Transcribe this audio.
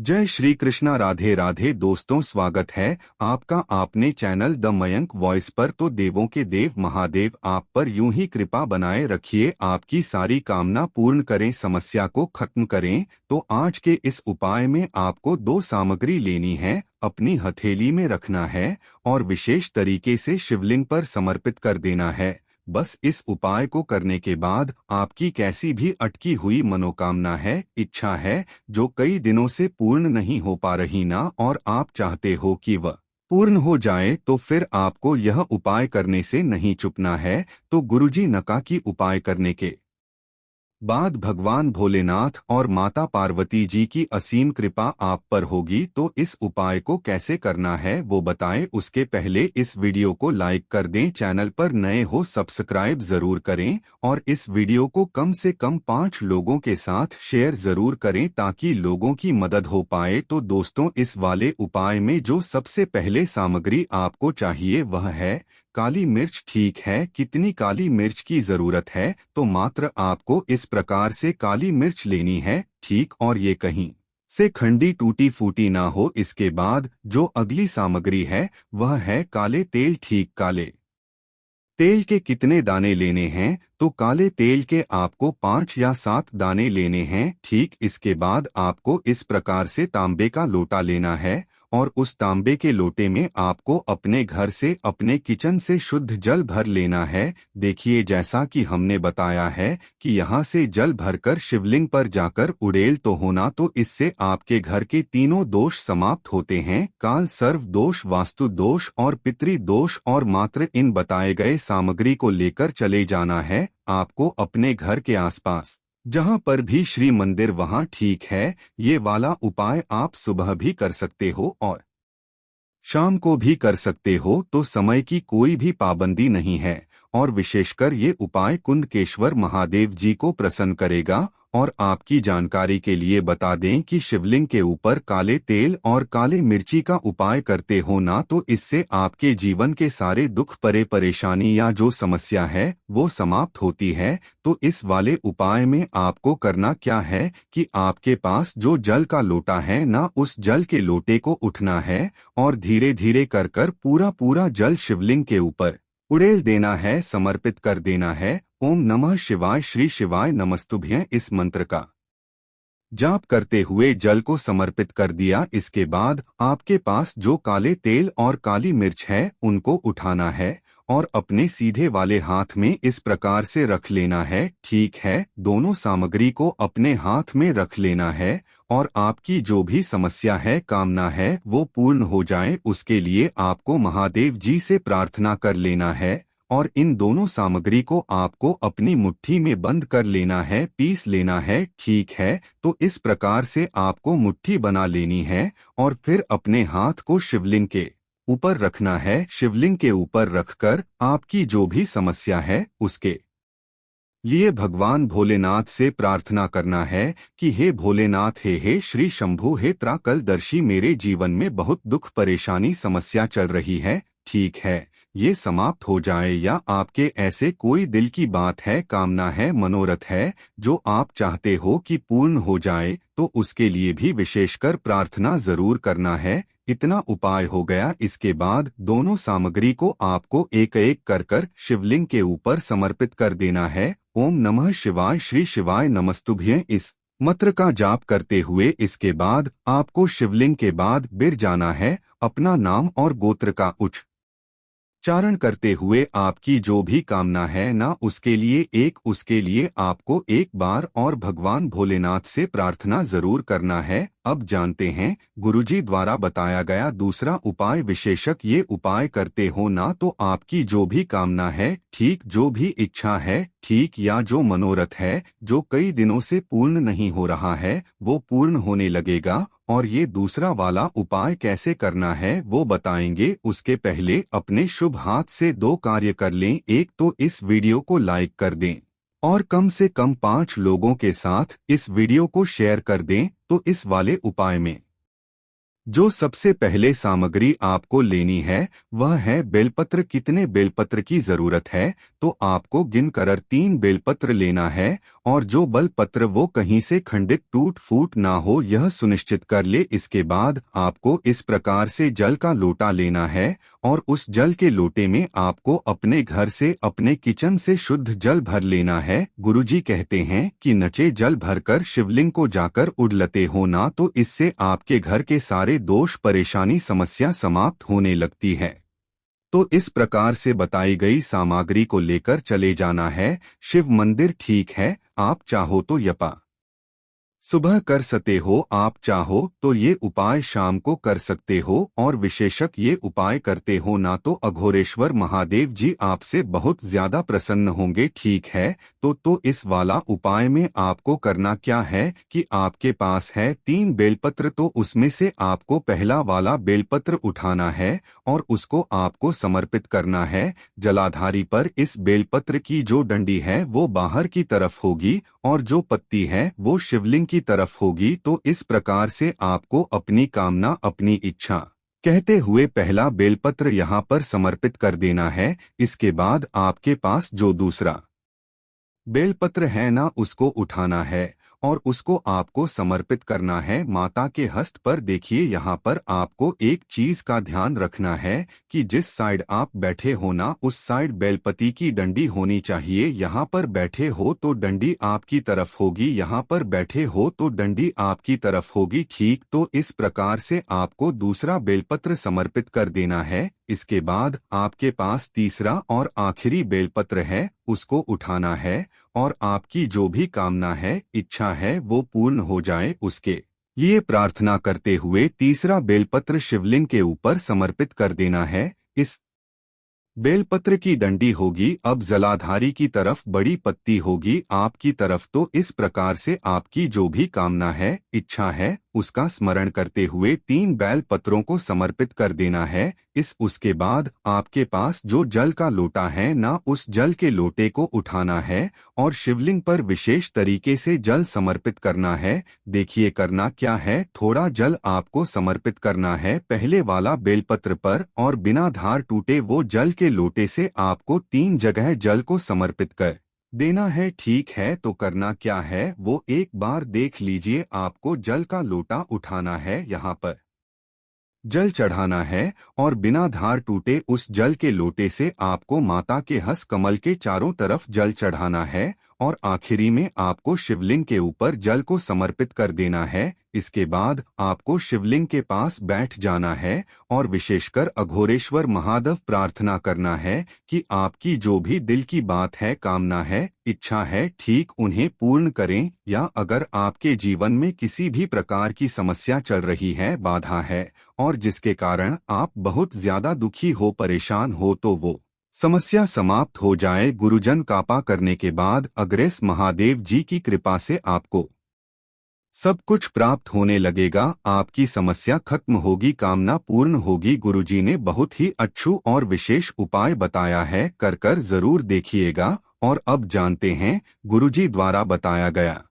जय श्री कृष्णा। राधे राधे दोस्तों, स्वागत है आपका आपने चैनल द मयंक वॉइस पर। तो देवों के देव महादेव आप पर यूं ही कृपा बनाए रखिए, आपकी सारी कामना पूर्ण करें, समस्या को खत्म करें। तो आज के इस उपाय में आपको दो सामग्री लेनी है, अपनी हथेली में रखना है और विशेष तरीके से शिवलिंग पर समर्पित कर देना है। बस इस उपाय को करने के बाद आपकी कैसी भी अटकी हुई मनोकामना है, इच्छा है, जो कई दिनों से पूर्ण नहीं हो पा रही ना, और आप चाहते हो कि वह पूर्ण हो जाए, तो फिर आपको यह उपाय करने से नहीं चूकना है। तो गुरुजी नका की उपाय करने के बाद भगवान भोलेनाथ और माता पार्वती जी की असीम कृपा आप पर होगी। तो इस उपाय को कैसे करना है वो बताएं, उसके पहले इस वीडियो को लाइक कर दें, चैनल पर नए हो सब्सक्राइब जरूर करें और इस वीडियो को कम से कम 5 लोगों के साथ शेयर जरूर करें ताकि लोगों की मदद हो पाए। तो दोस्तों, इस वाले उपाय में जो सबसे पहले सामग्री आपको चाहिए वह है काली मिर्च। ठीक है, कितनी काली मिर्च की जरूरत है? तो मात्र आपको इस प्रकार से काली मिर्च लेनी है, ठीक, और ये कहीं से खंडी टूटी फूटी ना हो। इसके बाद जो अगली सामग्री है वह है काले तेल। ठीक, काले तेल के कितने दाने लेने हैं? तो काले तेल के आपको 5 या 7 दाने लेने हैं, ठीक। इसके बाद आपको इस प्रकार से तांबे का लोटा लेना है और उस तांबे के लोटे में आपको अपने घर से, अपने किचन से शुद्ध जल भर लेना है। देखिए, जैसा कि हमने बताया है कि यहाँ से जल भरकर शिवलिंग पर जाकर उड़ेल तो होना, तो इससे आपके घर के तीनों दोष समाप्त होते हैं, काल सर्व दोष, वास्तु दोष और पितृ दोष। और मात्र इन बताए गए सामग्री को लेकर चले जाना है आपको अपने घर के आसपास, जहां पर भी श्री मंदिर वहां, ठीक है। ये वाला उपाय आप सुबह भी कर सकते हो और शाम को भी कर सकते हो, तो समय की कोई भी पाबंदी नहीं है। और विशेषकर ये उपाय कुंदकेश्वर महादेव जी को प्रसन्न करेगा। और आपकी जानकारी के लिए बता दें कि शिवलिंग के ऊपर काले तेल और काले मिर्ची का उपाय करते हो ना, तो इससे आपके जीवन के सारे दुख, परेशानी या जो समस्या है वो समाप्त होती है। तो इस वाले उपाय में आपको करना क्या है कि आपके पास जो जल का लोटा है ना, उस जल के लोटे को उठना है और धीरे धीरे कर कर पूरा जल शिवलिंग के ऊपर उड़ेल देना है, समर्पित कर देना है। ओम नमः शिवाय, श्री शिवाय नमस्तुभ्यं, इस मंत्र का जाप करते हुए जल को समर्पित कर दिया। इसके बाद आपके पास जो काले तेल और काली मिर्च है उनको उठाना है और अपने सीधे वाले हाथ में इस प्रकार से रख लेना है, ठीक है। दोनों सामग्री को अपने हाथ में रख लेना है और आपकी जो भी समस्या है, कामना है, वो पूर्ण हो जाए, उसके लिए आपको महादेव जी से प्रार्थना कर लेना है। और इन दोनों सामग्री को आपको अपनी मुट्ठी में बंद कर लेना है, पीस लेना है, ठीक है। तो इस प्रकार से आपको मुट्ठी बना लेनी है और फिर अपने हाथ को शिवलिंग के ऊपर रखना है। शिवलिंग के ऊपर रखकर आपकी जो भी समस्या है उसके लिए भगवान भोलेनाथ से प्रार्थना करना है कि हे भोलेनाथ, हे श्री शंभु, हे त्राकलदर्शी, मेरे जीवन में बहुत दुख, परेशानी, समस्या चल रही है, ठीक है, ये समाप्त हो जाए। या आपके ऐसे कोई दिल की बात है, कामना है, मनोरथ है जो आप चाहते हो कि पूर्ण हो जाए, तो उसके लिए भी विशेषकर प्रार्थना जरूर करना है। इतना उपाय हो गया। इसके बाद दोनों सामग्री को आपको एक एक कर कर शिवलिंग के ऊपर समर्पित कर देना है। ओम नमः शिवाय, श्री शिवाय नमस्तुभ्यं, इस मंत्र का जाप करते हुए इसके बाद आपको शिवलिंग के बाद बिर जाना है। अपना नाम और गोत्र का चारण करते हुए आपकी जो भी कामना है ना, उसके लिए आपको एक बार और भगवान भोलेनाथ से प्रार्थना जरूर करना है। अब जानते हैं गुरुजी द्वारा बताया गया दूसरा उपाय। विशेषक ये उपाय करते हो ना, तो आपकी जो भी कामना है, ठीक, जो भी इच्छा है, ठीक, या जो मनोरथ है जो कई दिनों से पूर्ण नहीं हो रहा है, वो पूर्ण होने लगेगा। और ये दूसरा वाला उपाय कैसे करना है वो बताएंगे। उसके पहले अपने शुभ हाथ से 2 कार्य कर लें। एक तो इस वीडियो को लाइक कर दें और कम से कम 5 लोगों के साथ इस वीडियो को शेयर कर दें। तो इस वाले उपाय में जो सबसे पहले सामग्री आपको लेनी है वह है बेलपत्र। कितने बेलपत्र की जरूरत है? तो आपको गिनकर 3 बेलपत्र लेना है और जो बेलपत्र वो कहीं से खंडित टूट फूट ना हो यह सुनिश्चित कर ले। इसके बाद आपको इस प्रकार से जल का लोटा लेना है और उस जल के लोटे में आपको अपने घर से अपने किचन से शुद्ध जल भर लेना है। गुरुजी कहते हैं कि नचे जल भरकर शिवलिंग को जाकर उड़लते हो ना तो इससे आपके घर के सारे दोष परेशानी समस्या समाप्त होने लगती है। तो इस प्रकार से बताई गई सामग्री को लेकर चले जाना है शिव मंदिर। ठीक है, आप चाहो तो यपा सुबह कर सकते हो, आप चाहो तो ये उपाय शाम को कर सकते हो और विशेषक ये उपाय करते हो ना तो अघोरेश्वर महादेव जी आपसे बहुत ज्यादा प्रसन्न होंगे। ठीक है, तो इस वाला उपाय में आपको करना क्या है कि आपके पास है 3 बेलपत्र, तो उसमें से आपको पहला वाला बेलपत्र उठाना है और उसको आपको समर्पित करना है जलाधारी पर। इस बेलपत्र की जो डंडी है वो बाहर की तरफ होगी और जो पत्ती है वो शिवलिंग की तरफ होगी। तो इस प्रकार से आपको अपनी कामना अपनी इच्छा कहते हुए पहला बेलपत्र यहाँ पर समर्पित कर देना है। इसके बाद आपके पास जो दूसरा बेलपत्र है ना उसको उठाना है और उसको आपको समर्पित करना है माता के हस्त पर। देखिए यहाँ पर आपको एक चीज का ध्यान रखना है कि जिस साइड आप बैठे हो ना उस साइड बेलपति की डंडी होनी चाहिए। यहाँ पर बैठे हो तो डंडी आपकी तरफ होगी, यहाँ पर बैठे हो तो डंडी आपकी तरफ होगी। ठीक, तो इस प्रकार से आपको दूसरा बेलपत्र समर्पित कर देना है। इसके बाद आपके पास तीसरा और आखिरी बेलपत्र है उसको उठाना है और आपकी जो भी कामना है इच्छा है वो पूर्ण हो जाए उसके ये प्रार्थना करते हुए तीसरा बेलपत्र शिवलिंग के ऊपर समर्पित कर देना है। इस बेलपत्र की डंडी होगी अब जलाधारी की तरफ, बड़ी पत्ती होगी आपकी तरफ। तो इस प्रकार से आपकी जो भी कामना है इच्छा है उसका स्मरण करते हुए 3 बेल पत्रों को समर्पित कर देना है। उसके बाद आपके पास जो जल का लोटा है ना उस जल के लोटे को उठाना है और शिवलिंग पर विशेष तरीके से जल समर्पित करना है। देखिए करना क्या है, थोड़ा जल आपको समर्पित करना है पहले वाला बेलपत्र पर और बिना धार टूटे वो जल के लोटे से आपको 3 जगह जल को समर्पित कर देना है। ठीक है, तो करना क्या है वो एक बार देख लीजिए। आपको जल का लोटा उठाना है, यहाँ पर जल चढ़ाना है और बिना धार टूटे उस जल के लोटे से आपको माता के हस्त कमल के चारों तरफ जल चढ़ाना है और आखिरी में आपको शिवलिंग के ऊपर जल को समर्पित कर देना है। इसके बाद आपको शिवलिंग के पास बैठ जाना है और विशेषकर अघोरेश्वर महादेव प्रार्थना करना है कि आपकी जो भी दिल की बात है, कामना है, इच्छा है, ठीक उन्हें पूर्ण करें। या अगर आपके जीवन में किसी भी प्रकार की समस्या चल रही है, बाधा है और जिसके कारण आप बहुत ज्यादा दुखी हो, परेशान हो, तो वो समस्या समाप्त हो जाए। गुरुजन कृपा करने के बाद अग्रेस महादेव जी की कृपा से आपको सब कुछ प्राप्त होने लगेगा, आपकी समस्या खत्म होगी, कामना पूर्ण होगी। गुरुजी ने बहुत ही अच्छू और विशेष उपाय बताया है, कर जरूर देखिएगा। और अब जानते हैं गुरुजी द्वारा बताया गया